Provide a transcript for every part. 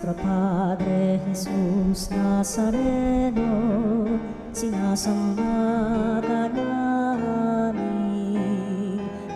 Nuestro Padre Jesús Nazareno, sinasamba ka namin,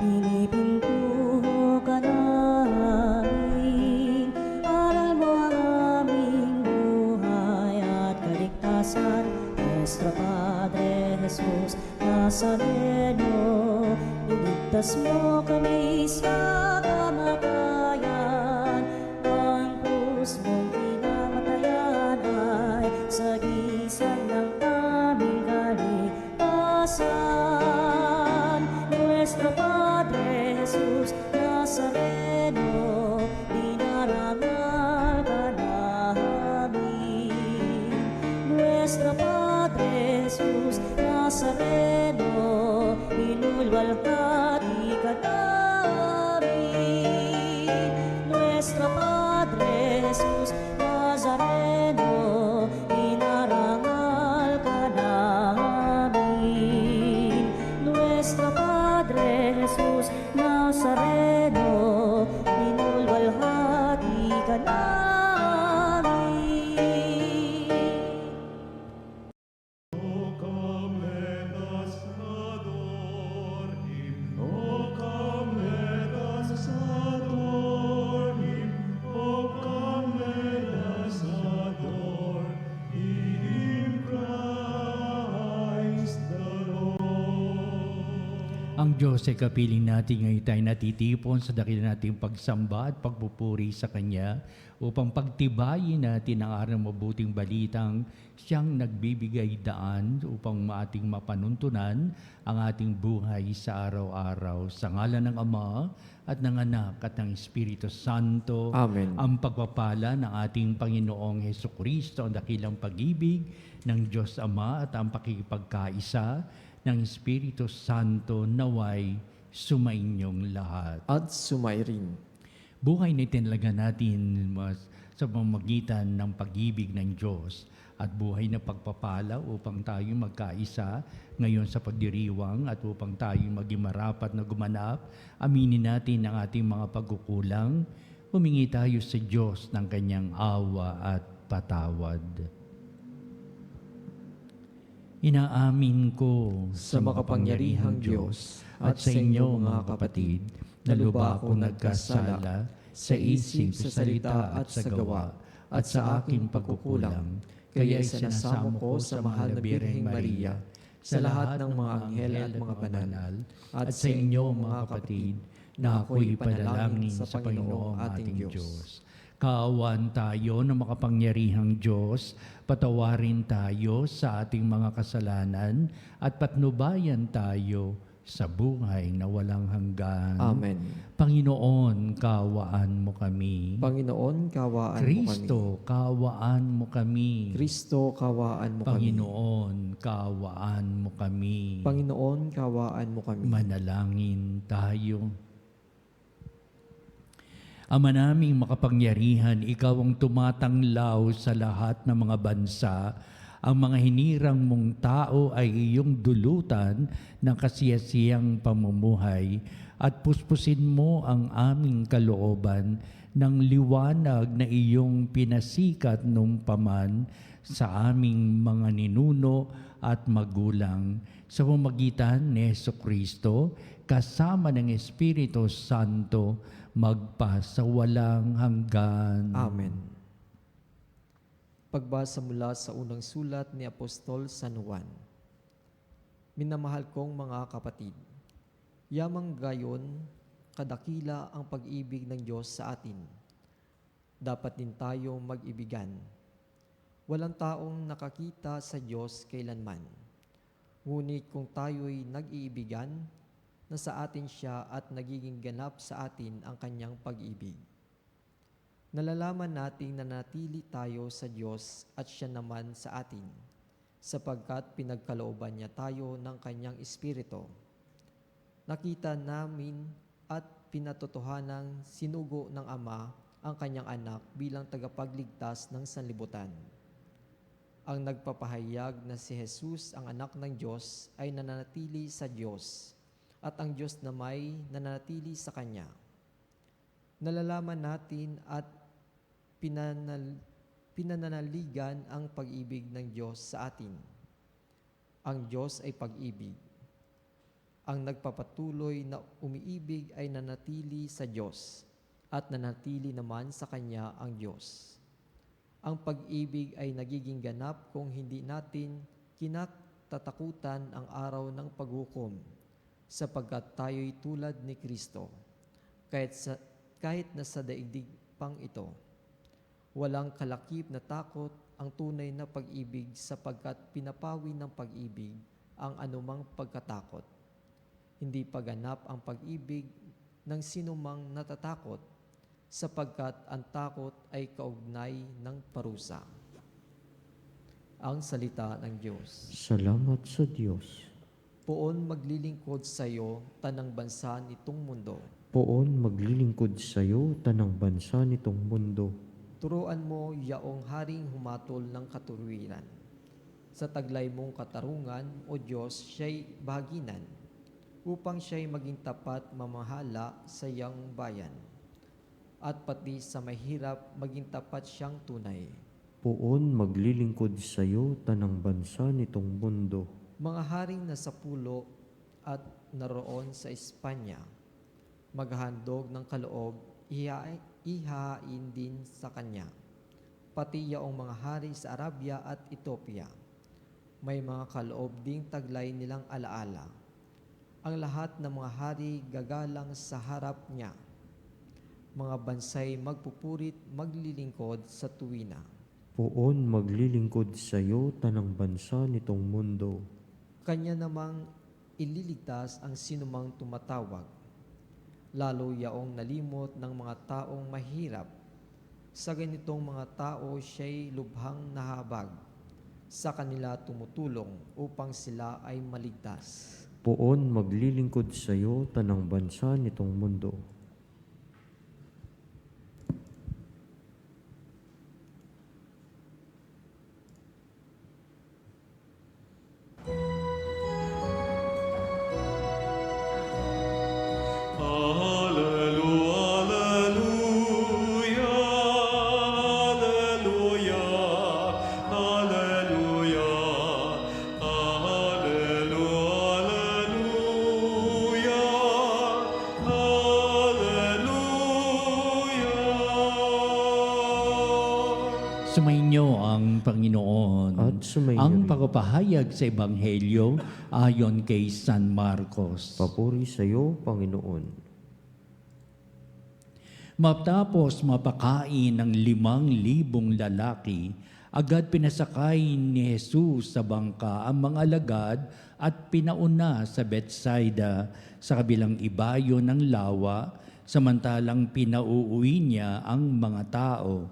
pinipintuho ka namin, aral mo ang aming buhay at kaligtasan. Nuestro Padre Jesús Nazareno, iligtas mo kami sa kamatayan, ang krus mong pinamatayan ay sagisag ng aming kaligtasan. Nuestro Padre Jesus Nazareno, dinarangal ka namin. Nuestro Padre Jesus Nazareno, inulwalhati ka namin. Nuestro Padre Jesus Nazareno, inarangal ka namin. Nuestro Padre Jesus Nazareno, inulwalhati ka namin. Ang Diyos ay kapiling natin ngayon tayo natitipon sa dakila nating pagsamba at pagpupuri sa Kanya upang pagtibayin natin ang araw mabuting balitang siyang nagbibigay daan upang ating mapanuntunan ang ating buhay sa araw-araw. Sa ngalan ng Ama at ng Anak at ng Espiritu Santo. Amen. Ang pagpapala ng ating Panginoong Hesukristo, ang dakilang pag-ibig ng Diyos Ama at ang pakikipagkaisa ng Espiritu Santo naway sumainyong lahat. At sumairin. Buhay na itinalaga natin sa pamamagitan ng pag-ibig ng Diyos at buhay na pagpapala upang tayo magkaisa ngayon sa pagdiriwang at upang tayo maging marapat na gumanap. Aminin natin ang ating mga pagkukulang. Humingi tayo sa Diyos ng Kanyang awa at patawad. Inaamin ko Sa makapangyarihang Diyos at sa inyo mga kapatid, na lubha akong nagkasala sa isip, sa salita at sa gawa, at sa aking pagkukulang. Kaya isinasamo ko sa mahal na Birheng Maria, sa lahat ng mga anghel at mga banal, at sa inyo mga kapatid, na ako'y panalangin sa Panginoong ating Diyos. Kaawaan tayo ng makapangyarihang Diyos, patawarin tayo sa ating mga kasalanan at patnubayan tayo sa buhay na walang hanggan. Amen. Panginoon, kaawaan mo kami. Panginoon, kawaan mo kami. Kristo, kaawaan mo kami. Kristo, kawaan mo kami. Panginoon, kaawaan mo kami. Panginoon, kawaan mo kami. Manalangin tayo. Ama naming makapangyarihan, Ikaw ang tumatanglaw sa lahat ng mga bansa. Ang mga hinirang mong tao ay iyong dulutan ng kasiyasiyang pamumuhay at puspusin mo ang aming kalooban ng liwanag na iyong pinasikat nung paman sa aming mga ninuno at magulang sa pamamagitan ni Jesucristo kasama ng Espiritu Santo magpa sa walang hanggan. Amen. Pagbasa mula sa unang sulat ni Apostol San Juan. Minamahal kong mga kapatid, yamang gayon kadakila ang pag-ibig ng Diyos sa atin. Dapat din tayong mag-ibigan. Walang taong nakakita sa Diyos kailanman. Ngunit kung tayo'y nag-iibigan, nasa atin siya at nagiging ganap sa atin ang kanyang pag-ibig. Nalalaman nating nanatili tayo sa Diyos at siya naman sa atin, sapagkat pinagkalooban niya tayo ng kanyang Espiritu. Nakita namin at pinatotohanang sinugo ng Ama ang kanyang anak bilang tagapagligtas ng sanlibutan. Ang nagpapahayag na si Jesus, ang anak ng Diyos, ay nananatili sa Diyos, at ang Diyos na may nananatili sa Kanya. Nalalaman natin at pinananaligan ang pag-ibig ng Diyos sa atin. Ang Diyos ay pag-ibig. Ang nagpapatuloy na umiibig ay nanatili sa Diyos at nanatili naman sa Kanya ang Diyos. Ang pag-ibig ay nagiging ganap kung hindi natin kinatatakutan ang araw ng paghukom, sapagkat tayo'y tulad ni Kristo, kahit na sa daigdig pang ito. Walang kalakip na takot ang tunay na pag-ibig, sapagkat pinapawi ng pag-ibig ang anumang pagkatakot. Hindi paganap ang pag-ibig ng sinumang natatakot, sapagkat ang takot ay kaugnay ng parusa. Ang salita ng Diyos. Salamat sa Diyos. Poon maglilingkod sa iyo tanang bansa nitong mundo. Poon maglilingkod sa iyo tanang bansa nitong mundo. Turuan mo yaong haring humatol ng katuwiran. Sa taglay mong katarungan, O Diyos, siya'y bahaginan, upang siya'y maging tapat mamahala sa iyang bayan. At pati sa mahirap, maging tapat siyang tunay. Poon maglilingkod sa iyo tanang bansa nitong mundo. Mga haring nasa pulo at naroon sa Espanya, maghahandog ng kaloob, ihahain din sa kanya. Pati yaong mga hari sa Arabia at Ethiopia, may mga kaloob ding taglay nilang alaala. Ang lahat ng mga hari gagalang sa harap niya. Mga bansay magpupurit, maglilingkod sa tuwina. Poon maglilingkod sa iyo tanang bansa nitong mundo. Kanya namang ililigtas ang sinumang tumatawag, lalo yaong nalimot ng mga taong mahirap. Sa ganitong mga tao siya'y lubhang nahabag. Sa kanila tumutulong upang sila ay maligtas. Poon maglilingkod sa iyo tanang bansa nitong mundo. Sumainyo ang Panginoon. At sumainyo Ang rin. pagpapahayag sa Ebanghelyo ayon kay San Marcos. Papuri sa iyo, Panginoon. Matapos mapakain ng 5,000 lalaki, agad pinasakay ni Jesus sa bangka ang mga alagad at pinauna sa Bethsaida sa kabilang ibayo ng lawa, samantalang pinauuwi niya ang mga tao.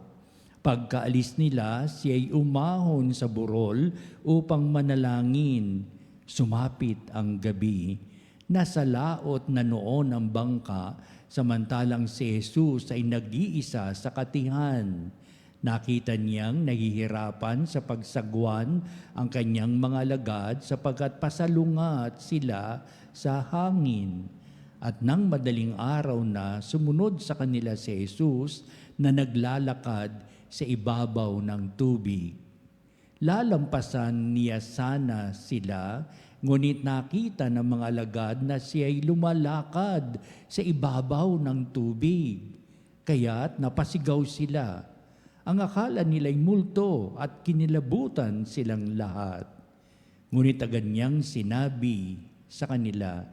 Pagkaalis nila, siya'y umahon sa burol upang manalangin. Sumapit ang gabi. Nasa laot na noon ang bangka, samantalang si Jesus ay nag-iisa sa katihan. Nakita niyang nahihirapan sa pagsagwan ang kanyang mga alagad sapagkat pasalungat sila sa hangin. At nang madaling araw na, sumunod sa kanila si Jesus na naglalakad sa ibabaw ng tubig. Lalampasan niya sana sila, ngunit nakita ng mga alagad na siya'y lumalakad sa ibabaw ng tubig. Kaya't napasigaw sila. Ang akala nila'y multo at kinilabutan silang lahat. Ngunit agad niyang sinabi sa kanila,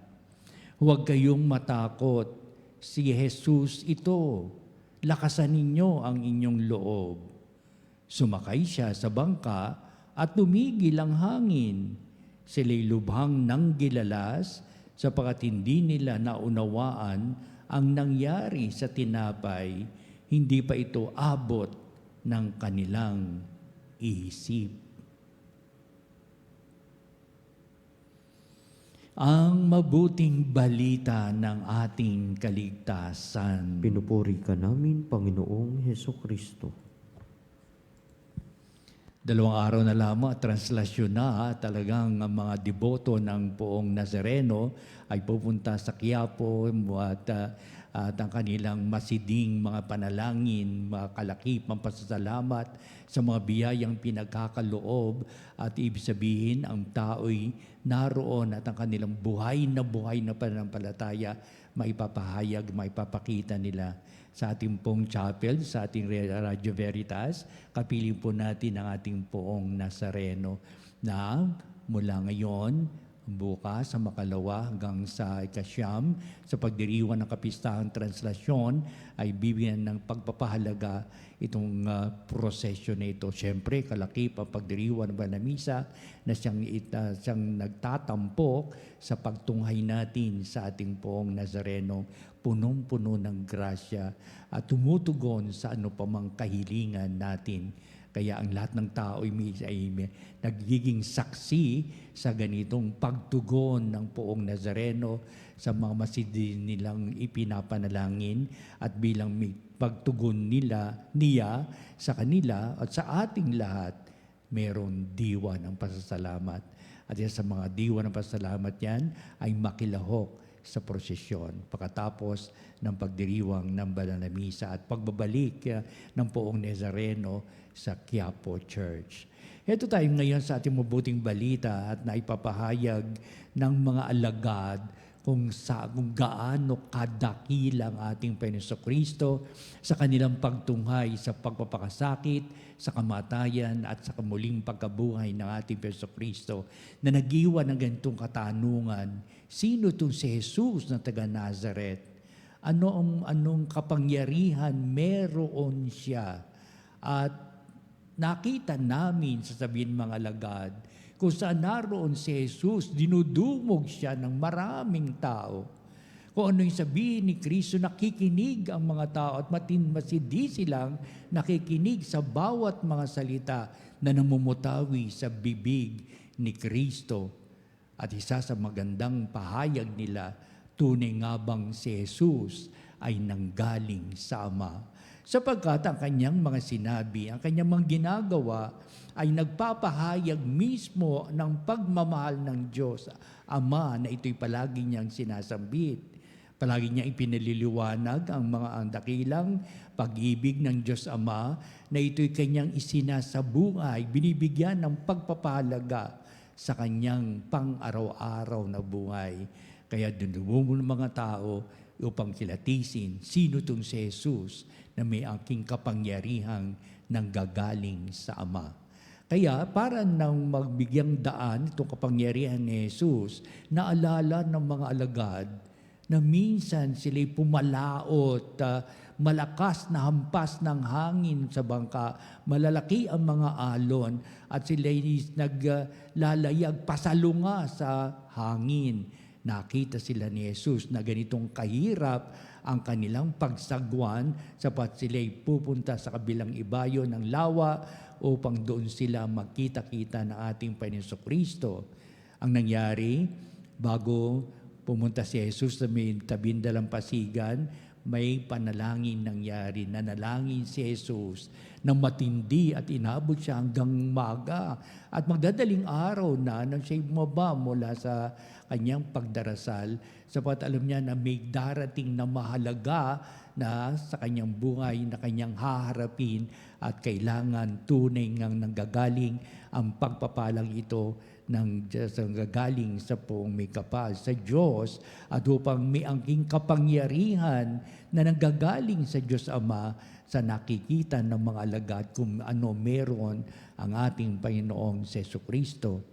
"Huwag kayong matakot, si Jesus ito. Lakasan ninyo ang inyong loob." Sumakay siya sa bangka at tumigil ang hangin. Sila'y lubhang nanggilalas sapagkat hindi nila naunawaan ang nangyari sa tinapay, hindi pa ito abot ng kanilang isip. Ang mabuting balita ng ating kaligtasan. Pinupuri ka namin, Panginoong Hesukristo. 2 araw na lamang at translasyon na talagang ang mga deboto ng Poong Nazareno ay pupunta sa Quiapo at at ang kanilang masiding mga panalangin, mga kalakipang pasasalamat sa mga biyayang pinagkakaloob, at ibig sabihin ang tao'y naroon at ang kanilang buhay na pananampalataya maipapahayag, maipapakita nila sa ating pong chapel, sa ating Radio Veritas. Kapiling po natin ang ating poong Nazareno na mula ngayon, bukas sa makalawa hanggang sa ikasyam, sa pagdiriwang ng Kapistahang Translasyon, ay bibigyan ng pagpapahalaga itong prosesyon na ito. Siyempre, kalakip ang pagdiriwang ng Banal na Misa na siyang nagtatampok sa pagtunghay natin sa ating poong Nazareno, punong-puno ng grasya at tumutugon sa ano pa mang kahilingan natin. Kaya ang lahat ng tao ay nagiging saksi sa ganitong pagtugon ng poong Nazareno sa mga masidin nilang ipinapanalangin, at bilang may pagtugon niya sa kanila at sa ating lahat, meron diwa ng pasasalamat. At yan, sa mga diwa ng pasasalamat yan ay makilahok sa prosesyon pagkatapos ng pagdiriwang ng Banal na Misa at pagbabalik ng poong Nazareno sa Quiapo Church. Ito tayo ngayon sa ating mabuting balita at naipapahayag ng mga alagad kung gaano kadakila ang ating Panginoon Kristo sa kanilang pagtunghay sa pagpapakasakit, sa kamatayan at sa muling pagkabuhay ng ating Panginoon Kristo, na nag-iwan ng ganitong katanungan: sino itong si Jesus na taga Nazareth? Anong kapangyarihan meron siya? At nakita namin, sasabihin mga alagad, kung saan naroon si Jesus, dinudumog siya ng maraming tao. Kung ano yung sabihin ni Kristo, nakikinig ang mga tao at masidi silang nakikinig sa bawat mga salita na namumutawi sa bibig ni Kristo. At isa sa magandang pahayag nila, tunay nga bang si Jesus ay nanggaling sa Ama? Sapagkat ang kanyang mga sinabi, ang kanyang mga ginagawa ay nagpapahayag mismo ng pagmamahal ng Diyos Ama, na ito'y palagi niyang sinasambit. Palagi niyang ipinaliliwanag ang dakilang pag-ibig ng Diyos Ama, na ito'y kanyang isinasabuhay, binibigyan ng pagpapahalaga sa kanyang pang-araw-araw na buhay. Kaya dunumong ng mga tao upang kilatisin, sino itong si Jesus na may aking kapangyarihang nanggagaling sa Ama. Kaya para nang magbigyang daan itong kapangyarihan ni Jesus, naalala ng mga alagad na minsan sila'y pumalaot, malakas na hampas ng hangin sa bangka, malalaki ang mga alon, at sila'y naglalayag, pasalunga sa hangin. Nakita sila ni Jesus na ganitong kahirap ang kanilang pagsagwan, sapat sila'y pupunta sa kabilang ibayo ng lawa upang doon sila magkita-kita ng ating Panginoon Kristo. Ang nangyari, bago pumunta si Jesus sa may tabindalampasigan, may panalangin nangyari. Nanalangin si Jesus ng matindi at inabot siya hanggang maga. At magdadaling araw na nang siya'y bumaba mula sa kanyang pagdarasal, sapat alam niya na may darating na mahalaga na sa kanyang buhay na kanyang haharapin, at kailangan tunay ngang nanggagaling ang pagpapalang ito nanggagaling sa poong may kapal, sa Diyos, at upang may angking kapangyarihan na nanggagaling sa Diyos Ama, sa nakikita ng mga alagad kung ano meron ang ating Panginoong Jesucristo.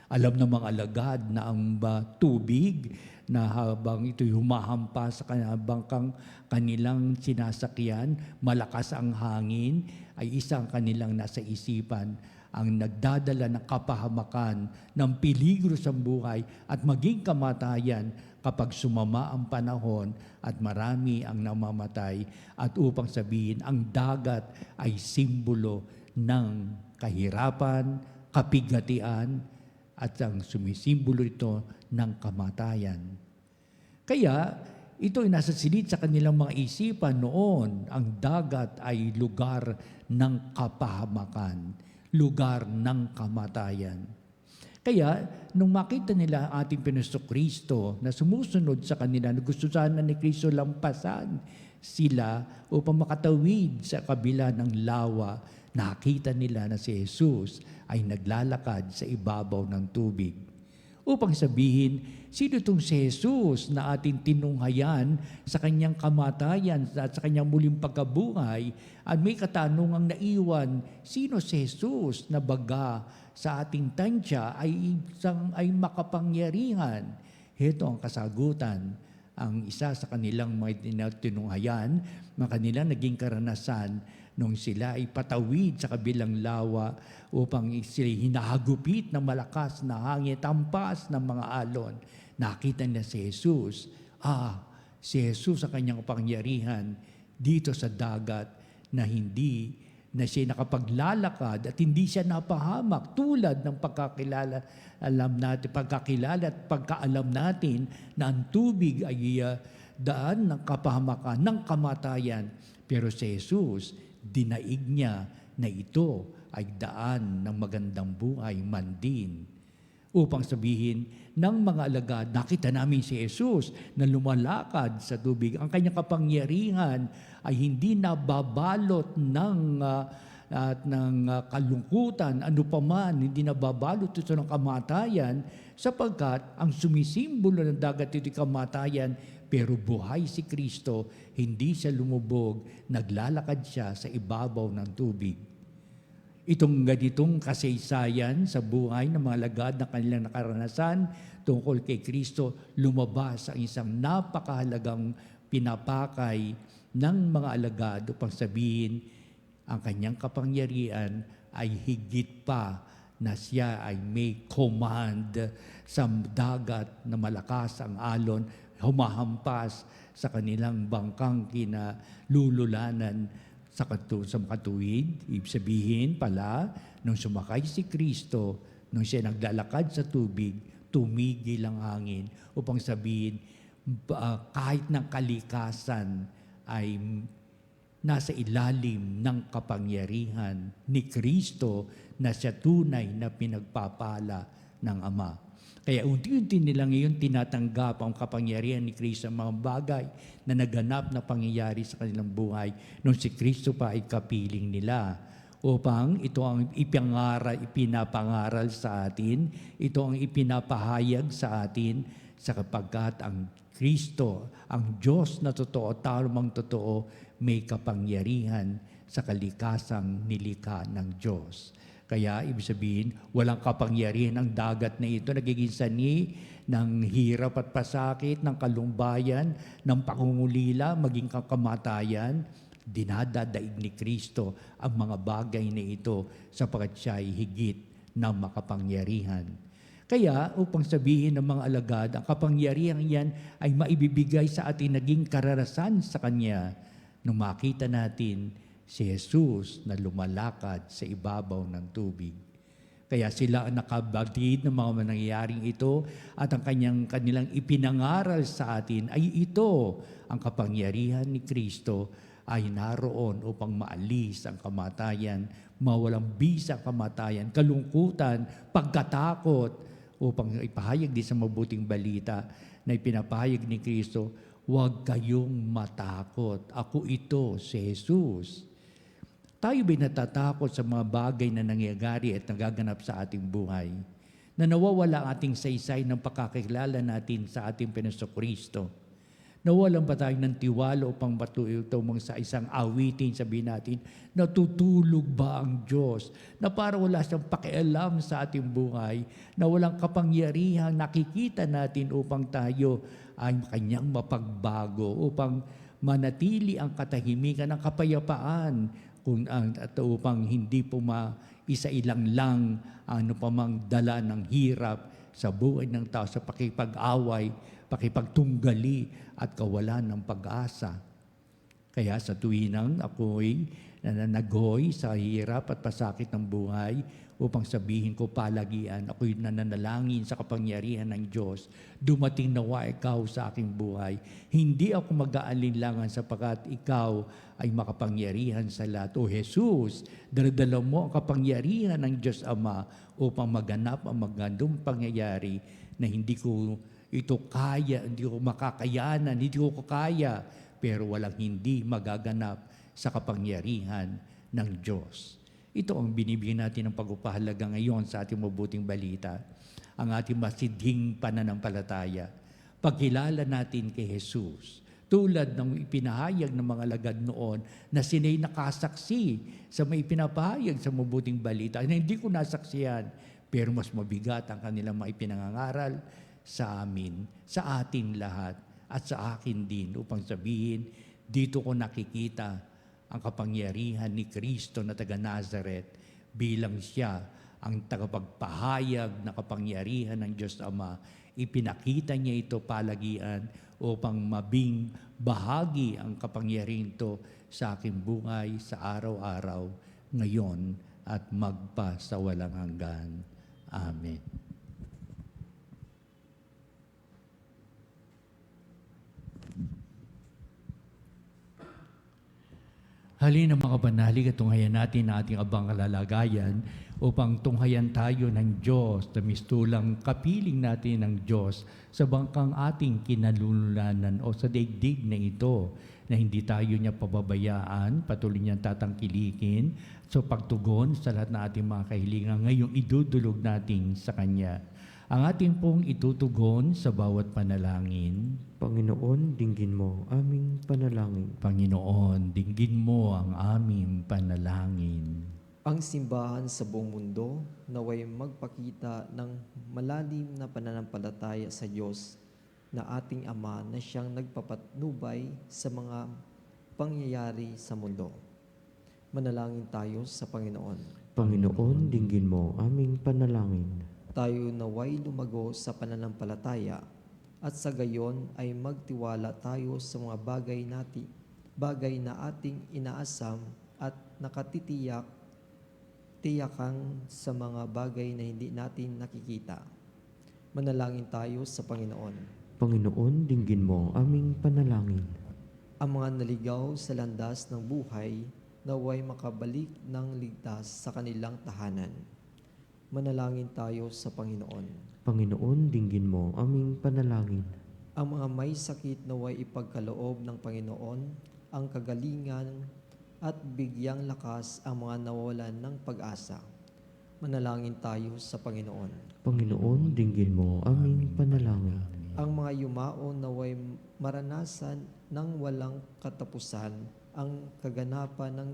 Alam ng mga alagad na ang tubig na habang ito'y humahampas sa bangkang kanilang sinasakyan, malakas ang hangin, ay isang kanilang nasa isipan, ang nagdadala ng kapahamakan, ng peligro sa buhay at maging kamatayan kapag sumama ang panahon at marami ang namamatay. At upang sabihin, ang dagat ay simbolo ng kahirapan, kapigatian, at ang sumisimbolo ito ng kamatayan. Kaya ito ay nasa silid sa kanilang mga isipan noon. Ang dagat ay lugar ng kapahamakan, lugar ng kamatayan. Kaya, nung makita nila ang ating Panginoon Kristo na sumusunod sa kanila, na gusto sana ni Kristo lampasan sila upang makatawid sa kabila ng lawa, nakita nila na si Jesus ay naglalakad sa ibabaw ng tubig. Upang sabihin, sino itong si Jesus na ating tinunghayan sa kanyang kamatayan at sa kanyang muling pagkabuhay, at may katanungang naiwan, sino si Jesus na baga sa ating tansya ay makapangyarihan? Heto ang kasagutan. Ang isa sa kanilang mga tinunghayan, mga kanilang naging karanasan nung sila ay patawid sa kabilang lawa upang sila hinahagupit ng malakas na hangin, tampas ng mga alon. Nakita niya si Jesus. Si Jesus sa kanyang kapangyarihan dito sa dagat na hindi na siya nakapaglalakad at hindi siya napahamak tulad ng pagkakilala at pagkaalam natin na ang tubig ay daan ng kapahamakan, ng kamatayan. Pero si Jesus, dinaig niya na ito ay daan ng magandang buhay man din. Upang sabihin ng mga alagad, nakita namin si Jesus na lumalakad sa tubig. Ang kanyang kapangyarihan ay hindi nababalot ng kalungkutan, ano pa man, hindi nababalot ito ng kamatayan, sapagkat ang sumisimbolo ng dagat ito'y kamatayan, pero buhay si Kristo, hindi siya lumubog, naglalakad siya sa ibabaw ng tubig. Itong ganitong kasaysayan sa buhay ng mga lagad na kanilang nakaranasan tungkol kay Kristo, lumabas ang isang napakahalagang pinapakay ng mga alagad upang sabihin ang kanyang kapangyarihan ay higit pa na siya ay may command sa dagat na malakas ang alon, humahampas sa kanilang bangkang kinalululanan sa makatuwid. Ibig sabihin pala, nung sumakay si Kristo, nung siya naglalakad sa tubig, tumigil ang hangin upang sabihin, kahit ng kalikasan ay nasa ilalim ng kapangyarihan ni Kristo na siya tunay na pinagpapala ng Ama. Kaya unti-unti nila ngayon tinatanggap ang kapangyarihan ni Kristo sa mga bagay na naganap na pangyayari sa kanilang buhay nung si Kristo pa ay kapiling nila. Upang ito ang ipinapangaral sa atin, ito ang ipinapahayag sa atin sapagkat ang Kristo, ang Diyos na totoo, tamang totoo, may kapangyarihan sa kalikasang nilikha ng Diyos. Kaya, ibig sabihin, walang kapangyarihan ang dagat na ito, nagiging sanhi ng hirap at pasakit, ng kalumbayan, ng pangungulila, maging kamatayan. Dinadadaig ni Kristo ang mga bagay na ito sapagkat siya ay higit ng makapangyarihan. Kaya, upang sabihin ng mga alagad, ang kapangyarihan yan ay maibibigay sa atin naging karanasan sa Kanya nung makita natin si Jesus na lumalakad sa ibabaw ng tubig. Kaya sila ang nakabatid ng mga nangyayaring ito at ang kanilang ipinangaral sa atin ay ito, ang kapangyarihan ni Kristo ay naroon upang maalis ang kamatayan, mawalang bisa ang kamatayan, kalungkutan, pagkatakot, upang ipahayag din sa mabuting balita na ipinapahayag ni Kristo, huwag kayong matakot. Ako ito, si Jesus. Tayo ba'y natatakot sa mga bagay na nangyayari at nagaganap sa ating buhay? Na nawawala ang ating saysay ng pagkakilala natin sa ating Panginoon Kristo? Nawalan ba tayo ng tiwala upang tumang sa isang awitin, sabihin natin, natutulog ba ang Diyos? Na parang wala siyang pakialam sa ating buhay, na walang kapangyarihan nakikita natin upang tayo ay kanyang mapagbago, upang manatili ang katahimikan, ang kapayapaan, upang hindi po isa-ilang lang ano pa mang dala ng hirap sa buhay ng tao, sa pakipag-away, pakipagtunggali at kawalan ng pag-asa. Kaya sa tuwinang ako'y nananagoy sa hirap at pasakit ng buhay, upang sabihin ko palagian, ako'y nananalangin sa kapangyarihan ng Diyos. Dumating nawa ikaw sa aking buhay. Hindi ako mag-aalinlangan sapagkat ikaw ay makapangyarihan sa lahat. O Jesus, daladala mo ang kapangyarihan ng Diyos Ama upang maganap ang magandang pangyayari na hindi ko ito kaya, hindi ko makakayanan, hindi ko kaya, pero walang hindi magaganap sa kapangyarihan ng Diyos. Ito ang binibigyan natin ng pagpapahalaga ngayon sa ating mabuting balita, ang ating masidhing pananampalataya. Pagkilala natin kay Jesus, tulad ng ipinahayag ng mga alagad noon na sinay nakasaksi sa may pinapahayag sa mabuting balita na hindi ko nasaksiyan, pero mas mabigat ang kanilang mga ipinangangaral sa amin, sa atin lahat, at sa akin din upang sabihin, dito ko nakikita ang kapangyarihan ni Kristo na taga Nazareth bilang siya ang tagapagpahayag na kapangyarihan ng Diyos Ama. Ipinakita niya ito palagian upang mabing bahagi ang kapangyarihan ito sa aking buhay sa araw-araw, ngayon at magpa sa walang hanggan. Amen. Halina mga banalig at tunghayan natin ang ating abang kalalagayan upang tunghayan tayo ng Diyos na mistulang kapiling natin ng Diyos sa bangkang ating kinalululanan o sa daigdig na ito na hindi tayo niya pababayaan, patuloy niyang tatangkilikin sa pagtugon sa lahat ng ating mga kahilingan ngayong idudulog natin sa Kanya. Ang ating pong itutugon sa bawat panalangin. Panginoon, dinggin mo aming panalangin. Panginoon, dinggin mo ang aming panalangin. Ang simbahan sa buong mundo naway magpakita ng malalim na pananampalataya sa Diyos na ating Ama na siyang nagpapatnubay sa mga pangyayari sa mundo. Manalangin tayo sa Panginoon. Panginoon, dinggin mo aming panalangin. Tayo naway lumago sa pananampalataya at sa gayon ay magtiwala tayo sa mga bagay na ating inaasam at tiyakan sa mga bagay na hindi natin nakikita. Manalangin tayo sa Panginoon. Panginoon, dinggin mo aming panalangin. Ang mga naligaw sa landas ng buhay naway makabalik ng ligtas sa kanilang tahanan. Manalangin tayo sa Panginoon. Panginoon, dinggin mo aming panalangin. Ang mga may sakit naway ipagkaloob ng Panginoon ang kagalingan at bigyang lakas ang mga nawalan ng pag-asa. Manalangin tayo sa Panginoon. Panginoon, dinggin mo aming panalangin. Ang mga yumaon naway maranasan ng walang katapusan ang kaganapan ng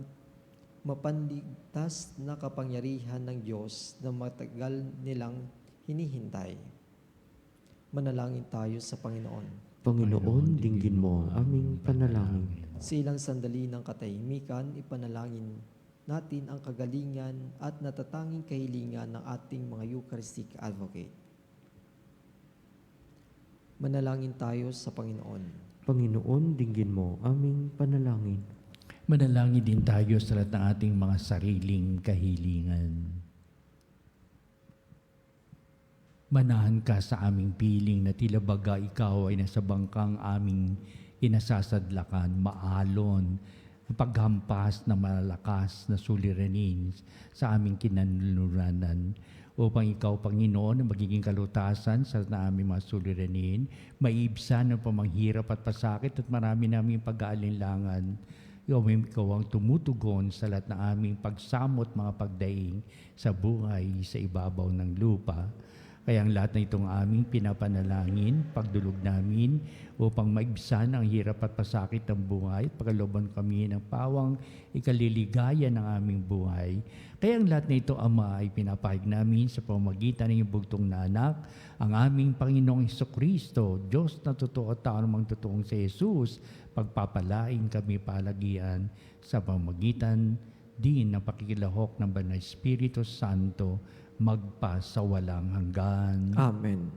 mapanligtas na kapangyarihan ng Diyos na matagal nilang hinihintay. Manalangin tayo sa Panginoon. Panginoon, dinggin mo aming panalangin. Sa ilang sandali ng katahimikan, ipanalangin natin ang kagalingan at natatanging kahilingan ng ating mga Eucharistic Advocate. Manalangin tayo sa Panginoon. Panginoon, dinggin mo aming panalangin. Manalangin din tayo sa lahat ng ating mga sariling kahilingan. Manahan ka sa aming piling na tila baga ikaw ay nasa bangkang aming inasasadlakan, maalon, ang paghampas na malalakas na suliranin sa aming kinanluranan upang ikaw, Panginoon, na magiging kalutasan sa aming mga suliranin, maibsan ang pamanghirap at pasakit at marami naming pag-aalinlangan. Ikaw ang tumutugon sa lahat ng aming pagsamot mga pagdaing sa buhay sa ibabaw ng lupa. Kaya ang lahat na itong aming pinapanalangin, pagdulog namin upang maibsan ang hirap at pasakit ng buhay at pagkalooban kami ng pawang ikaliligaya ng aming buhay. Kaya ang lahat na ito, Ama, ay pinapahig namin sa pamamagitan ng iyong bugtong na anak, ang aming Panginoong Hesukristo, Diyos na totoo at tao namang totoong si Jesus, pagpapalain kami palagian sa pamamagitan din ng pakikilahok ng Banal na Espiritu Santo, magpa sa walang hanggan. Amen.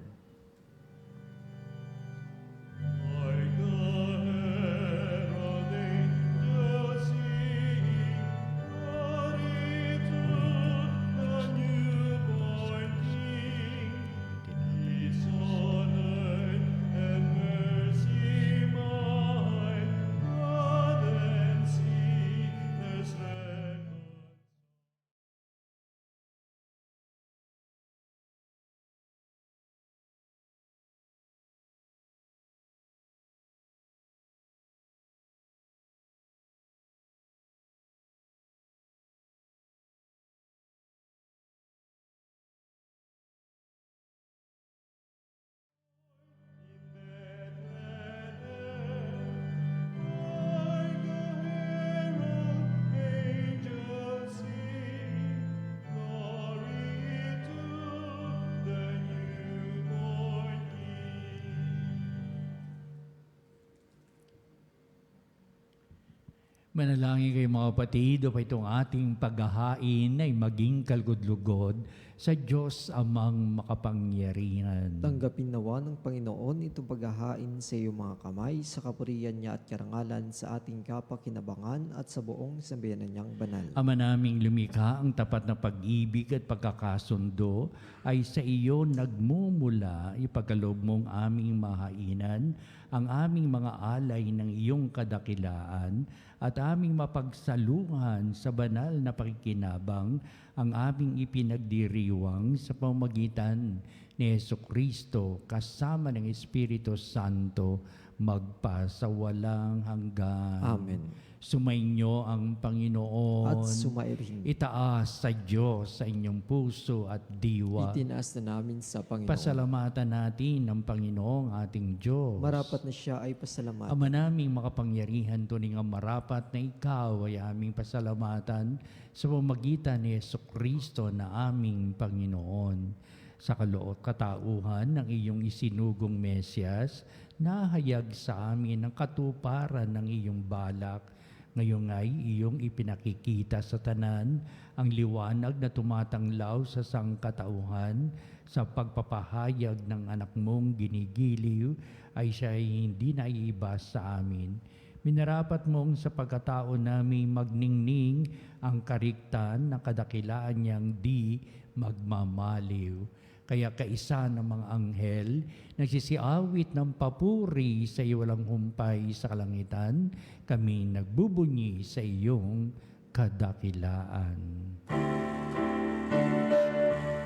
Manalangin kayo mga kapatid, upang itong ating paghahain ay maging kalugod-lugod sa Diyos amang makapangyarihan. Tanggapin nawa ng Panginoon itong paghahain sa iyong mga kamay sa kapurihan niya at karangalan sa ating kapakinabangan at sa buong sambayanan niyang banal. Ama naming lumikha, ang tapat na pag-ibig at pagkakasundo ay sa iyo nagmumula. Ipagkaloob mong aming mahainan ang aming mga alay ng iyong kadakilaan at aming mapagsaluhan sa banal na pakikinabang ang aming ipinagdiriwang sa pamamagitan ni Jesucristo kasama ng Espiritu Santo magpasawalang hanggan. Amen. Sumainyo ang Panginoon. At sumairin. Itaas sa Diyos sa inyong puso at diwa. Itinaas na namin sa Panginoon. Pasalamatan natin ang Panginoong ating Diyos. Marapat na siya ay pasalamatan. Ama naming makapangyarihan, tuning ang marapat na ikaw ay aming pasalamatan sa pamamagitan ni Jesucristo na aming Panginoon. Sa kaloob katauhan ng iyong isinugong Mesyas, nahayag sa amin ang katuparan ng iyong balak. Ngayon ay iyong ipinakikita sa tanan ang liwanag na tumatanglaw sa sangkatauhan sa pagpapahayag ng anak mong ginigiliw ay siya ay hindi naiiba sa amin. Minarapat mong sa pagkatao namin magningning ang kariktan ng kadakilaan niyang di magmamaliw. Kaya kaisa ng mga anghel, nagsisiawit ng papuri sa iyo walang humpay sa kalangitan, kami nagbubunyi sa iyong kadakilaan.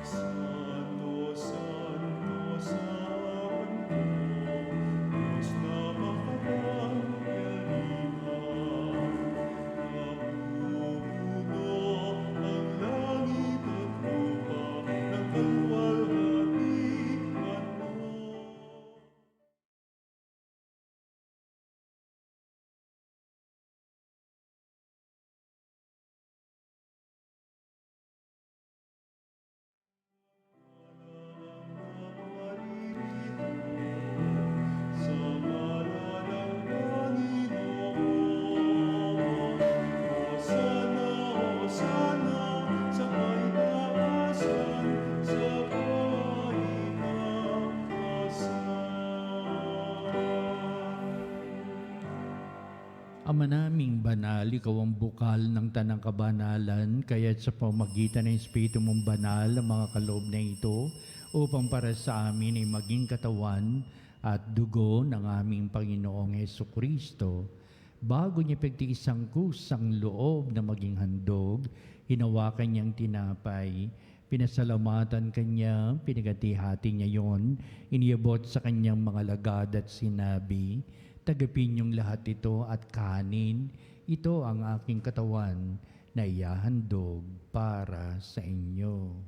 Santo, Santo, Santo, Diyos na makapangyarihan, napupuno ang langit at lupa ng kalwalhatian mo. Sa ngalan ng Panginoon, Hosana, Hosana, sa kaitaasan, sa kaitaasan. Ama naming banal, ikaw ang bukal ng tanang kabanalan, kaya't sa pamagitan ng Espiritu mong banal, ang mga kaloob na ito, upang para sa amin ay maging katawan at dugo ng aming Panginoong Jesucristo. Bago niya pagtiis ang kusang loob na maging handog, hinawakan niyang tinapay, pinasalamatan kanya, pinagati-hati niya yon, iniabot sa kanyang mga lagad at sinabi, "Tagapin niyong lahat ito at kanin, ito ang aking katawan na ihahandog para sa inyo."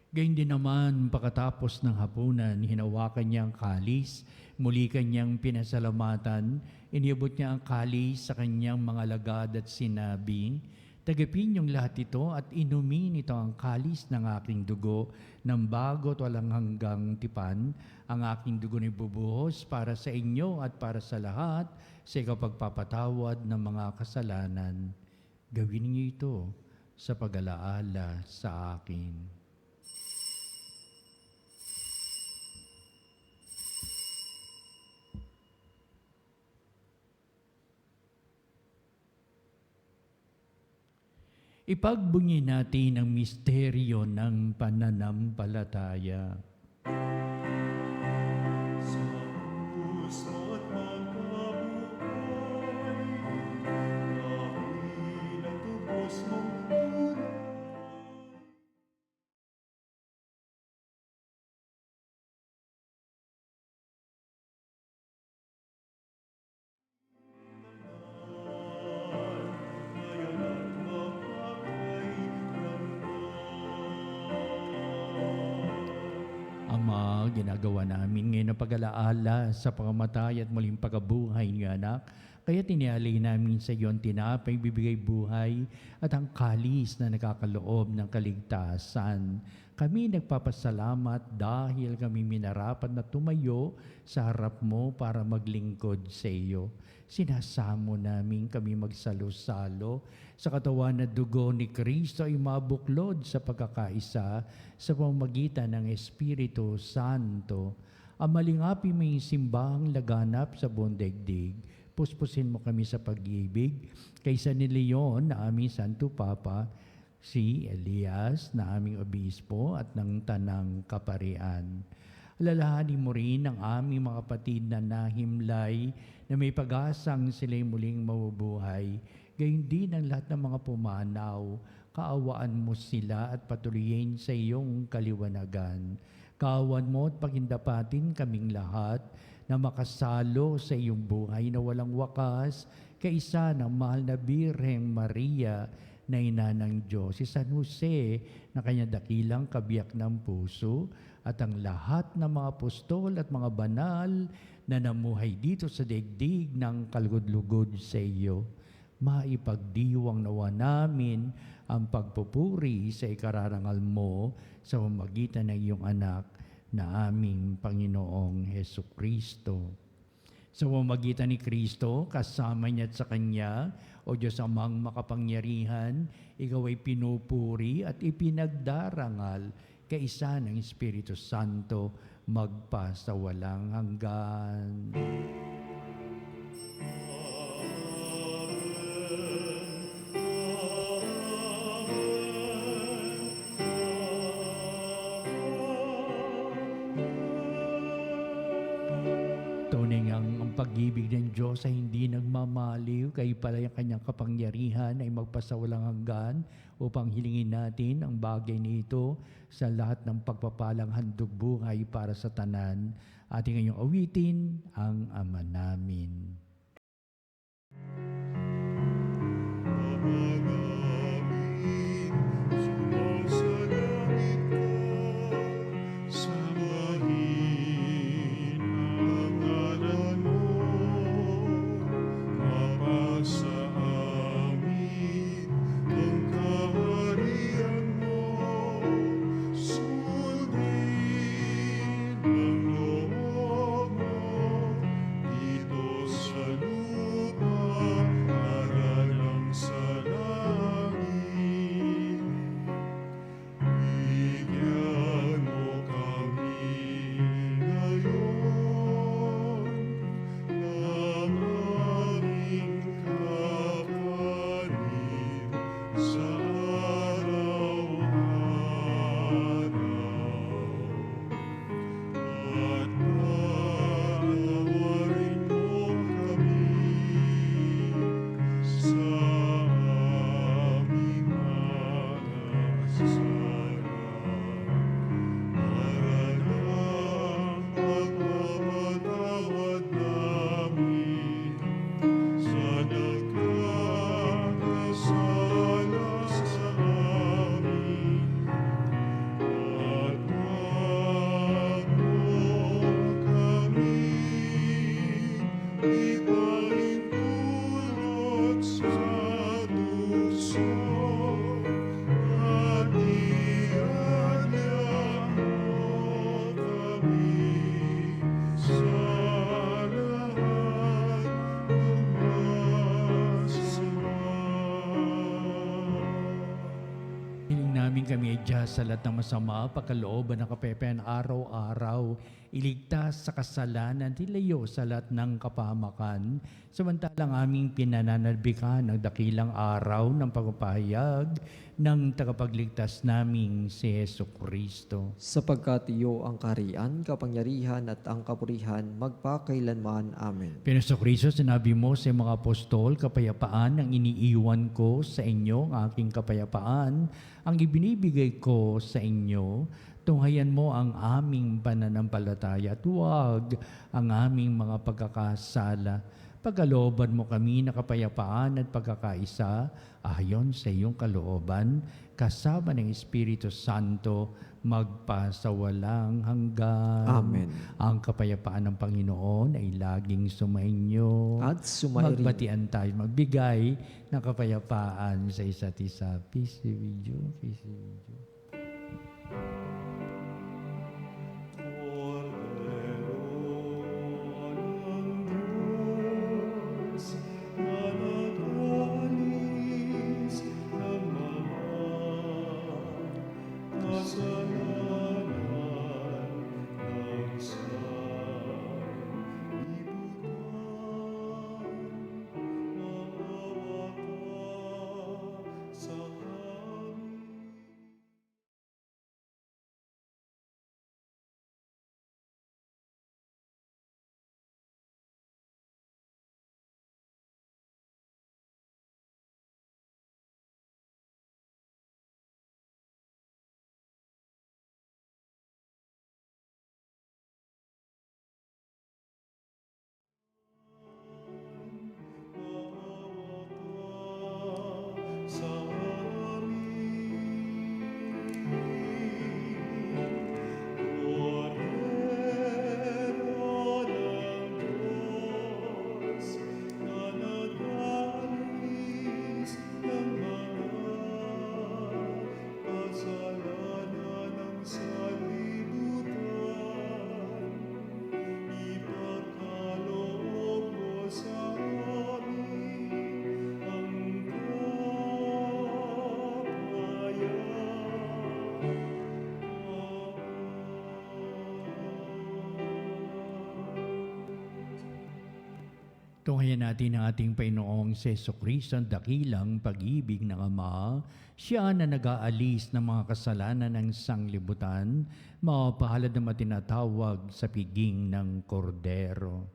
Gayun din naman, pagkatapos ng hapunan, hinawakan niya ang kalis, muli kanyang pinasalamatan, iniabot niya ang kalis sa kanyang mga lagad at sinabi, "Tagapin niyong lahat ito at inumin ito ang kalis ng aking dugo, ng bago at walang hanggang tipan, ang aking dugo na ibubuhos para sa inyo at para sa lahat, sa ikapagpapatawad ng mga kasalanan. Gawin niyo ito sa pag-alaala sa akin." Ipagbunyi natin ang misteryo ng pananampalataya. Sa puso at pagkabuhay, dahil ang tubos mong tunay. Ngayon at magpapakailanman. Ama, ginagawa namin ngayon ang pag-alaala sa pagkamatay at muling pagkabuhay ng anak. Kaya tinialay namin sa iyo ang tinapay bibigay buhay at ang kalis na nakakaloob ng kaligtasan. Kami nagpapasalamat dahil kami minarapat na tumayo sa harap mo para maglingkod sa iyo. Sinasamo namin kami magsalo-salo sa katawan na dugo ni Kristo ay mabuklod sa pagkakaisa sa pamamagitan ng Espiritu Santo. Ang malingapi may simbahang laganap sa buong daigdig. Puspusin mo kami sa pag-ibig kaysa ni Leon na aming Santo Papa, si Elias na aming obispo at ng Tanang Kaparian. Alalahanin mo rin ang aming mga kapatid na nahimlay na may pag-asang sila'y muling mabubuhay. Gayon din ang lahat ng mga pumanaw. Kaawaan mo sila at patuloyin sa iyong kaliwanagan. Kaawaan mo at pagindapatin kaming lahat na makasalo sa iyong buhay na walang wakas, kaisa ng mahal na Birheng Maria na ina ng Diyos, si San Jose na kanyang dakilang kabiyak ng puso, at ang lahat ng mga apostol at mga banal na namuhay dito sa daigdig ng kalugod-lugod sa iyo. Maipagdiwang nawa namin ang pagpupuri sa ikararangal mo sa pamamagitan ng iyong anak na aming Panginoong Hesukristo. Sa pamamagitan ni Kristo, kasama niya at sa Kanya, o Diyos amang makapangyarihan, ikaw ay pinupuri at ipinagdarangal kaisa ng Espiritu Santo magpa sa walang hanggan. Tunay ang pag-ibig ng Diyos ay hindi nagmamaliw, kaya pala yung kanyang kapangyarihan ay magpasawalang hanggan upang hilingin natin ang bagay nito sa lahat ng pagpapalang handog buhay para sa tanan. Ating ngayong awitin ang Ama namin. Kami ay Diyos sa lahat ng masama, pagkalooban ng kapepean araw-araw, iligtas sa kasalanan, tilayo sa lahat ng kapahamakan, samantalang aming pinananalbikan ang dakilang araw ng pagpapahayag ng tagapagligtas naming si Hesukristo. Sapagkat iyo ang kaharian, kapangyarihan at ang kapurihan magpakailanman. Amen. Pinasokristo, sinabi mo sa mga apostol, kapayapaan ang iniiwan ko sa inyo, ang aking kapayapaan ang ibinibigay ko sa inyo. Tunghayan mo ang aming pananampalataya at huwag ang aming mga pagkakasala. Pagkalooban mo kami na kapayapaan at pagkakaisa ayon sa iyong kalooban, kasama ng Espiritu Santo, magpasawalang hanggan. Amen. Ang kapayapaan ng Panginoon ay laging sumainyo. At sumairin. Magbatian tayo, magbigay ng kapayapaan sa isa't isa. Peace be with you. Peace be with you. Tunghayan natin ang ating Panginoong Jesucristo, ang dakilang pag-ibig ng Ama. Siya na nag-aalis ng mga kasalanan ng sanglibutan, mapahalad na matinatawag sa piging ng kordero.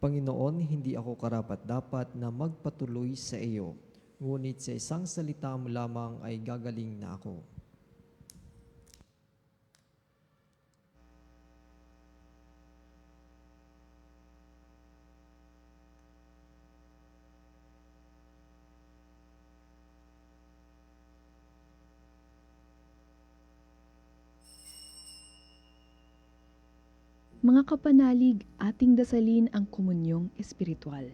Panginoon, hindi ako karapat-dapat na magpatuloy sa iyo, ngunit sa isang salita mo lamang ay gagaling na ako. Mga kapanalig, ating dasalin ang komunyong espiritual.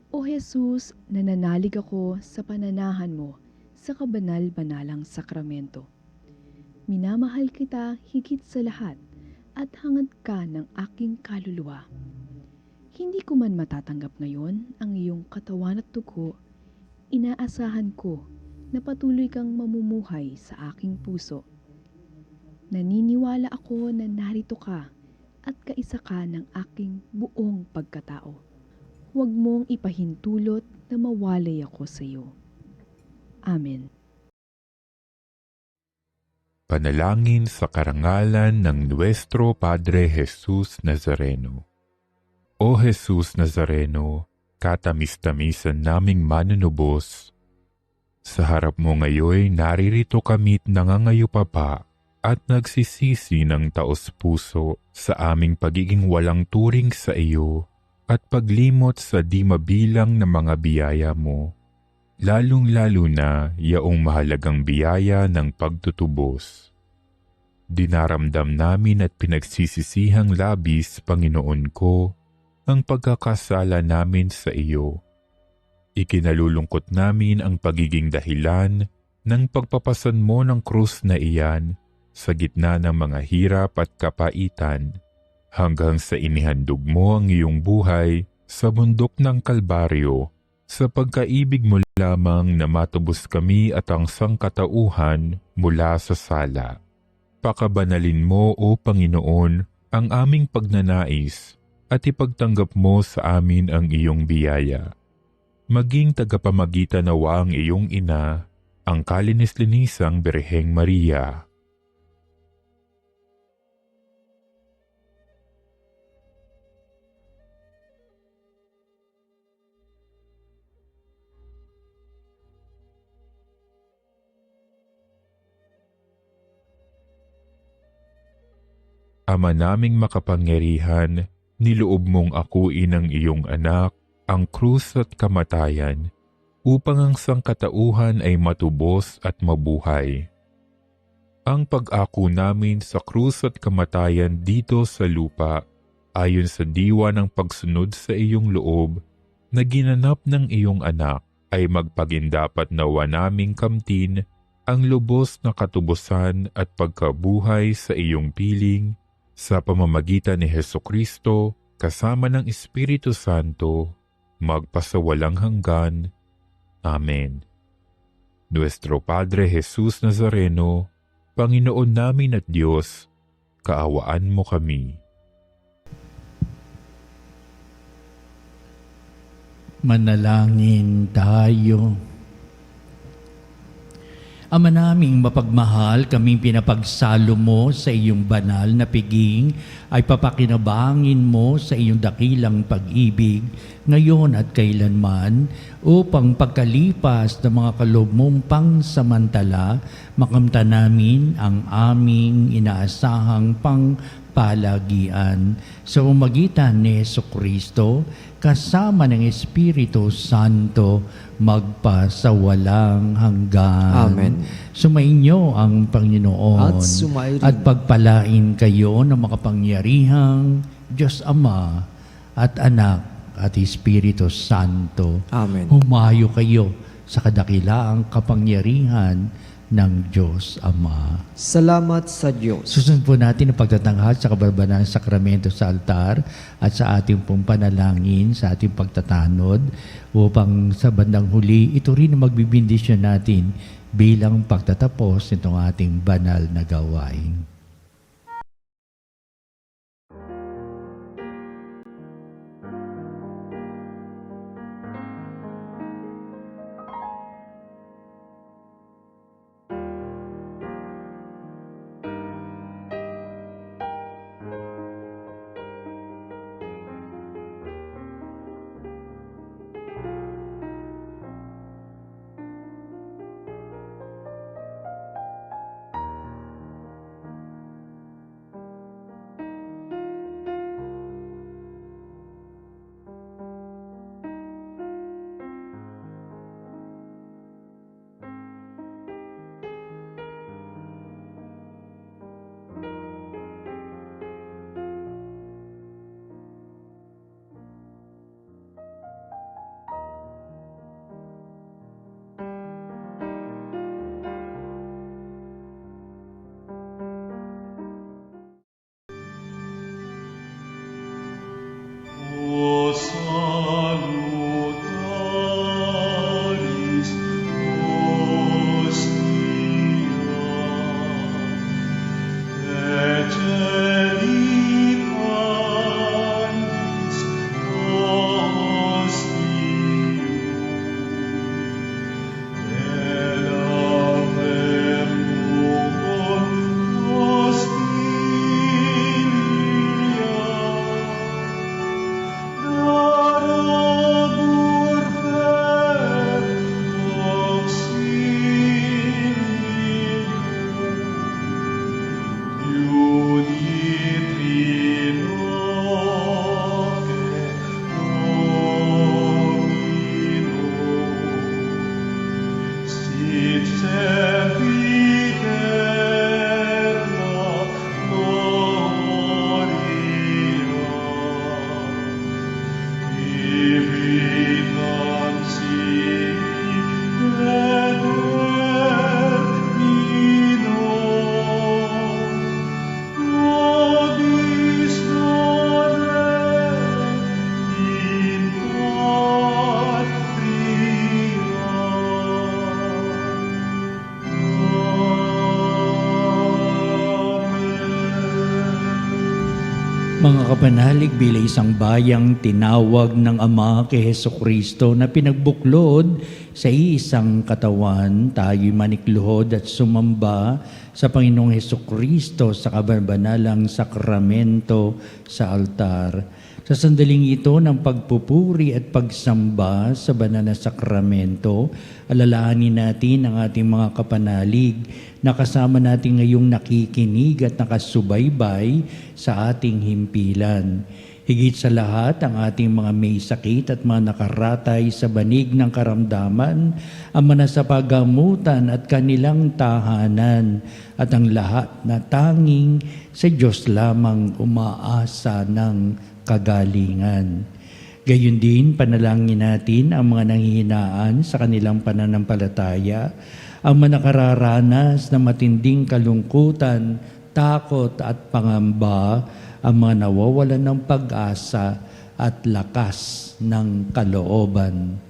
O Jesus, nananalig ako sa pananahan mo sa kabanal-banalang sakramento. Minamahal kita higit sa lahat at hangad ka ng aking kaluluwa. Hindi ko man matatanggap ngayon ang iyong katawan at dugo, inaasahan ko na patuloy kang mamumuhay sa aking puso. Naniniwala ako na narito ka at kaisa ka ng aking buong pagkatao. Huwag mong ipahintulot na mawalay ako sa iyo. Amen. Panalangin sa karangalan ng Nuestro Padre Jesus Nazareno. O Jesus Nazareno, katamis-tamisan naming manunubos, sa harap mo ngayon naririto kami't nangangayupapa at nagsisisi ng taos-puso sa aming pagiging walang turing sa iyo at paglimot sa di mabilang na mga biyaya mo, lalong-lalo na yaong mahalagang biyaya ng pagtutubos. Dinaramdam namin at pinagsisisihang labis, Panginoon ko, ang pagkakasala namin sa iyo. Ikinalulungkot namin ang pagiging dahilan ng pagpapasan mo ng krus na iyan sa gitna ng mga hirap at kapaitan, hanggang sa inihandog mo ang iyong buhay sa bundok ng Kalbaryo, sa pagkaibig mo lamang na matubos kami at ang sangkatauhan mula sa sala. Pakabanalin mo, O Panginoon, ang aming pagnanais at ipagtanggap mo sa amin ang iyong biyaya. Maging tagapamagitan nawa ang iyong ina, ang kalinis-linisang Birheng Maria. Ama naming makapangyarihan, niloob mong akuin ang iyong anak, ang krus at kamatayan, upang ang sangkatauhan ay matubos at mabuhay. Ang pag-ako namin sa krus at kamatayan dito sa lupa, ayon sa diwa ng pagsunod sa iyong loob, na ginanap ng iyong anak, ay magpagindapat nawa naming kamtin ang lubos na katubusan at pagkabuhay sa iyong piling, sa pamamagitan ni Hesukristo, kasama ng Espiritu Santo, magpasawalang hanggan. Amen. Nuestro Padre Jesus Nazareno, Panginoon namin at Diyos, kaawaan mo kami. Manalangin tayo. Ama naming mapagmahal, kaming pinapagsalo mo sa iyong banal na piging ay papakinabangin mo sa iyong dakilang pag-ibig ngayon at kailanman upang pagkalipas ng mga kaloob mong pangsamantala makamta namin ang aming inaasahang pangpalagian sa pamamagitan ni Jesucristo kasama ng Espiritu Santo magpasawalang hanggan. Amen. Sumainyo ang Panginoon At sumairin. at pagpalain kayo ng makapangyarihang Diyos Ama at Anak at Espiritu Santo. Amen. Humayo kayo sa kadakilaang kapangyarihan ng Diyos Ama. Salamat sa Diyos. Susunod po natin ang pagtatanghal sa kabarbanan ng sakramento sa altar at sa ating pong panalangin, sa ating pagtatanod upang sa bandang huli, ito rin ang magbibindisyon natin bilang pagtatapos nitong ating banal na gawain. O salutaris hostia, ecce pandis hostium, elavem hostilia, Darabur fer auxilium, iuditri noce Domino, sit sempiterna gloria. Mga kapanalig, bilang isang bayang tinawag ng Ama kay Hesukristo na pinagbuklod sa iisang katawan, tayo'y manikluhod at sumamba sa Panginoong Hesukristo sa kabanalang sakramento sa altar. Sa sandaling ito ng pagpupuri at pagsamba sa banal na sakramento, alalahanin natin ang ating mga kapanalig na kasama natin ngayong nakikinig at nakasubaybay sa ating himpilan. Higit sa lahat, ang ating mga may sakit at mga nakaratay sa banig ng karamdaman, ang manasapagamutan at kanilang tahanan, at ang lahat na tanging sa Diyos lamang umaasa ng kagalingan. Gayon din, panalangin natin ang mga nanghihinaan sa kanilang pananampalataya, ang mga nakararanas na matinding kalungkutan, takot at pangamba, ang mga nawawalan ng pag-asa at lakas ng kalooban.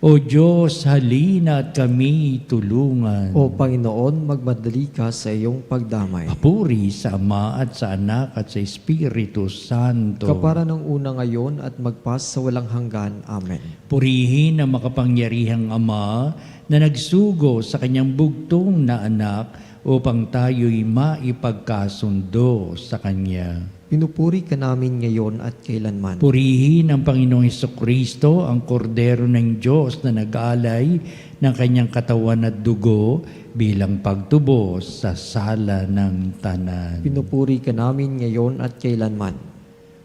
O Diyos, halina at kami tulungan. O Panginoon, magmadali ka sa iyong pagdamay. Papuri sa Ama at sa Anak at sa Espiritu Santo. Kapara ng una ngayon at magpas sa walang hanggan. Amen. Purihin ang makapangyarihang Ama na nagsugo sa kanyang bugtong na anak upang tayo'y maipagkasundo sa Kanya. Pinupuri ka namin ngayon at kailanman. Purihin ang Panginoong Hesukristo, ang kordero ng Diyos na nag-alay ng kanyang katawan at dugo bilang pagtubos sa sala ng tanan. Pinupuri ka namin ngayon at kailanman.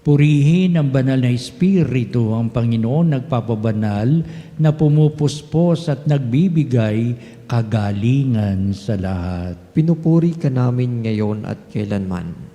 Purihin ang banal na Espiritu, ang Panginoon nagpapabanal na pumupuspos at nagbibigay kagalingan sa lahat. Pinupuri ka namin ngayon at kailanman.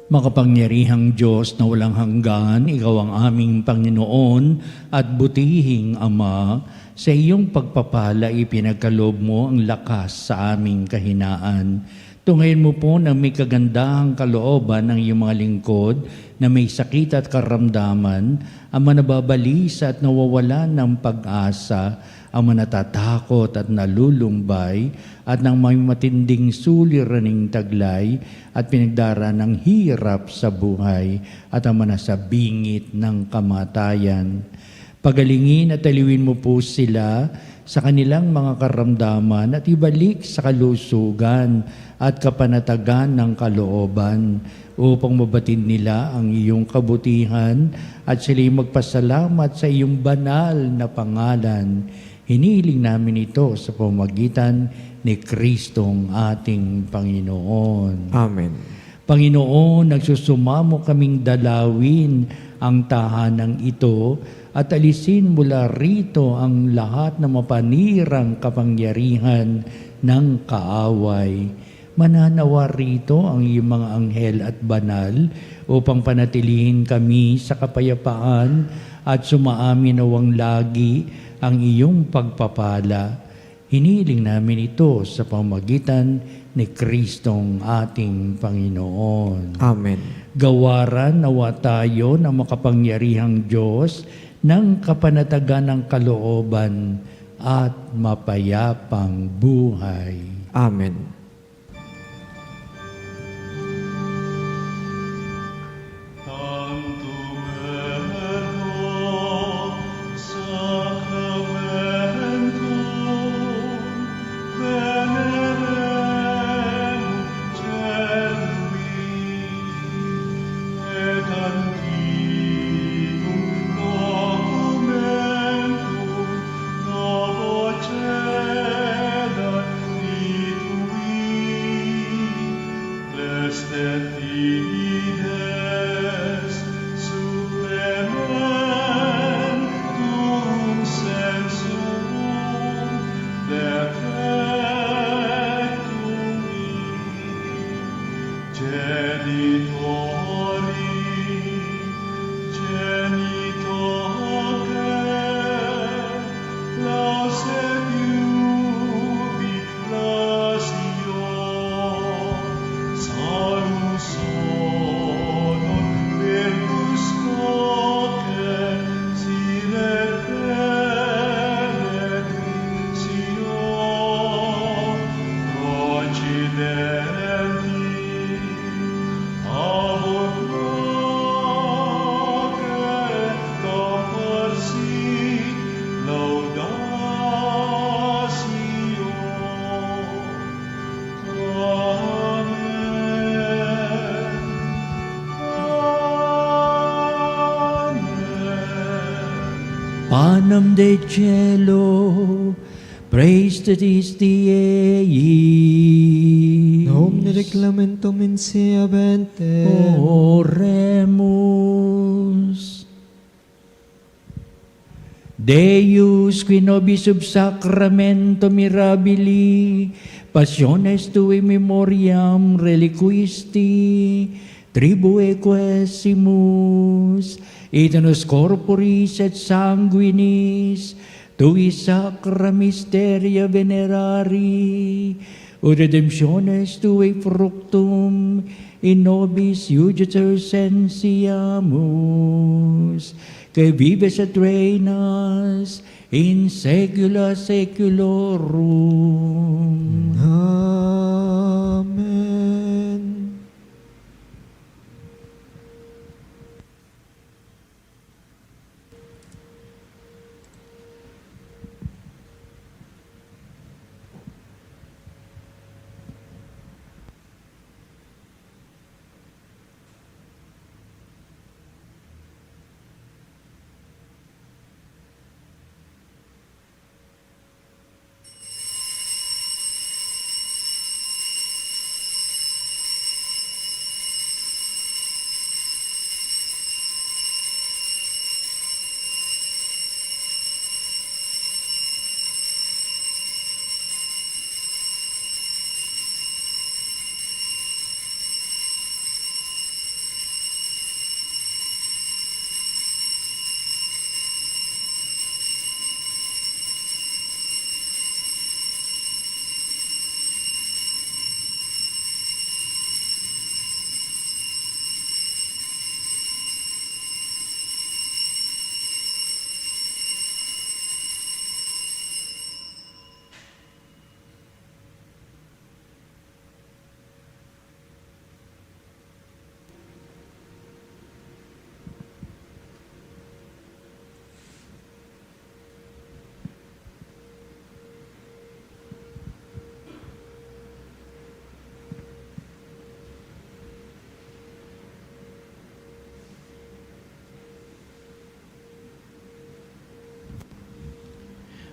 Makapangyarihang Diyos na walang hanggan, Ikaw ang aming Panginoon at butihing Ama, sa iyong pagpapala ipinagkaloob mo ang lakas sa aming kahinaan. Tunghayin mo po na may kagandahang kalooban ng iyong mga lingkod na may sakit at karamdaman, ang manababalisa at nawawalan ng pag-asa, ang manatatakot at nalulumbay, at ng may matinding suliraning taglay at pinagdara ng hirap sa buhay, at ang manasabingit ng kamatayan. Pagalingin at aliwin mo po sila sa kanilang mga karamdaman at ibalik sa kalusugan at kapanatagan ng kalooban upang mabatid nila ang iyong kabutihan at sila'y magpasalamat sa iyong banal na pangalan. Hinihiling namin ito sa pamamagitan ni Kristong ating Panginoon. Amen. Panginoon, nagsusumamo kaming dalawin ang tahanang ito at alisin mula rito ang lahat ng mapanirang kapangyarihan ng kaaway. Mananawa rito ang iyong mga anghel at banal upang panatilihin kami sa kapayapaan at sumaamin nawang lagi ang iyong pagpapala. Hinihiling namin ito sa pamamagitan ni Kristong ating Panginoon. Amen. Gawaran nawa tayo ng makapangyarihang Diyos ng kapanatagan ng kalooban at mapayapang buhay. Amen. Panem de cielo, praise to tis Dei. Nomine reclamentum in sea vente. Oremus. Deus, qui nobis sub sacramento mirabili, passiones tui memoriam reliquisti, tribue quesimus, et nos corporis et sanguinis, tui sacra mysteria venerari, o redemptiones tui fructum, in nobis iuditur sensiamus, que vives et reinas in saecula saeculorum. Amen.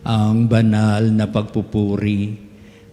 Ang banal na pagpupuri,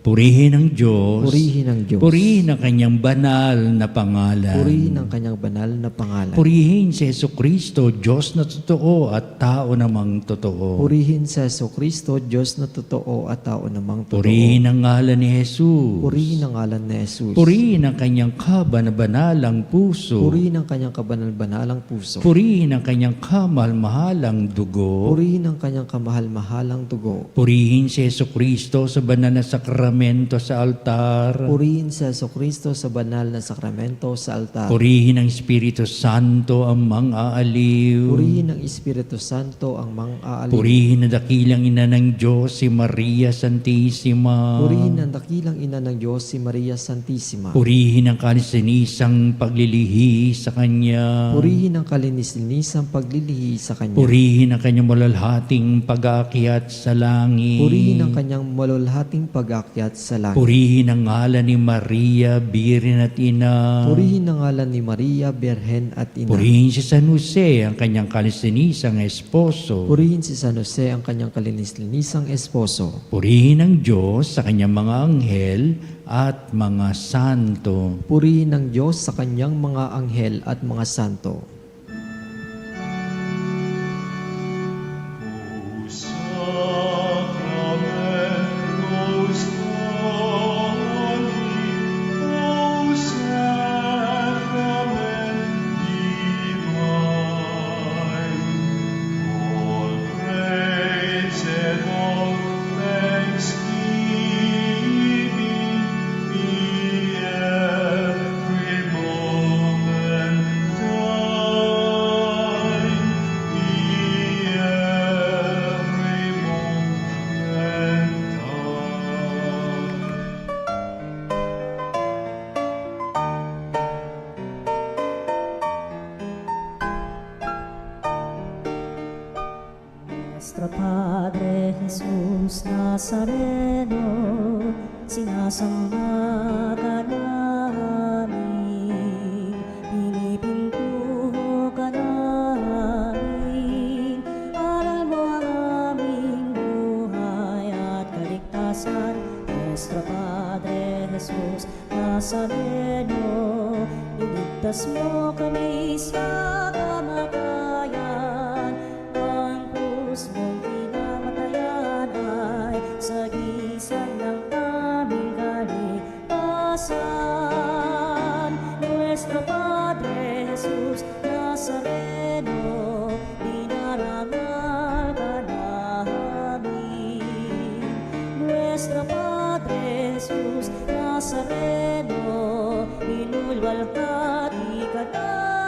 purihin ang Diyos, Purihin ang Diyos. purihin ang kanyang banal na pangalan. Purihin ang kanyang banal na pangalan. Purihin si Jesucristo, Diyos na totoo at tao namang totoo. Purihin sa Jesucristo, Diyos na totoo at tao namang totoo. Purihin ang ngalan ni Jesus. Purihin ang ngalan ni Jesus. Purihin ang kanyang kabanalang puso. Purihin ang kanyang kabanal-banalang puso. Purihin ang kanyang kamal-mahalang dugo. Purihin ang kanyang kamahal-mahalang dugo. Purihin si Jesucristo sa banal na sakramento sakramento sa altar. Purihin si Jesucristo sa banal na sakramento sa altar. Purihin ng Espiritu Santo ang mang-aaliw. Purihin ng Espiritu Santo ang mang-aaliw. Purihin ang dakilang ina ng Diyos, si Maria Santissima. Purihin ang dakilang ina ng Diyos, si Maria Santissima. Purihin ang kalisinisang paglilihi sa Kanya. Purihin ang kalinis-linisang paglilihi sa Kanya. Purihin ang Kanyang malalhating pag-aakyat sa langit. Purihin ang Kanyang malulhating pag-akyat sa langit. Purihin ang ngalan ni Maria, Birhen at Ina. Purihin ang ngalan ni Maria, Birhen at Ina. Purihin si San Jose, ang kanyang kalisinisang esposo. Purihin si San Jose, ang kanyang kalinis-linisang esposo. Purihin ang Diyos sa kanyang mga anghel at mga santo. Purihin ng Diyos sa kanyang mga anghel at mga santo. Nuestro Padre Jesus Nazareno, sinasamba ka namin, pinipintuho ka namin, aral mo ang aming buhay at kaligtasan. Nuestro Padre Jesus Nazareno, iligtas mo kami sa kamatayan, ang krus mong pinamatayan ay sagisag ng aming kaligtasan. Nuestro Padre Jesus Nazareno, dinarangal ka namin. Nuestro Padre Jesus Nazareno, inulwalhati ka namin.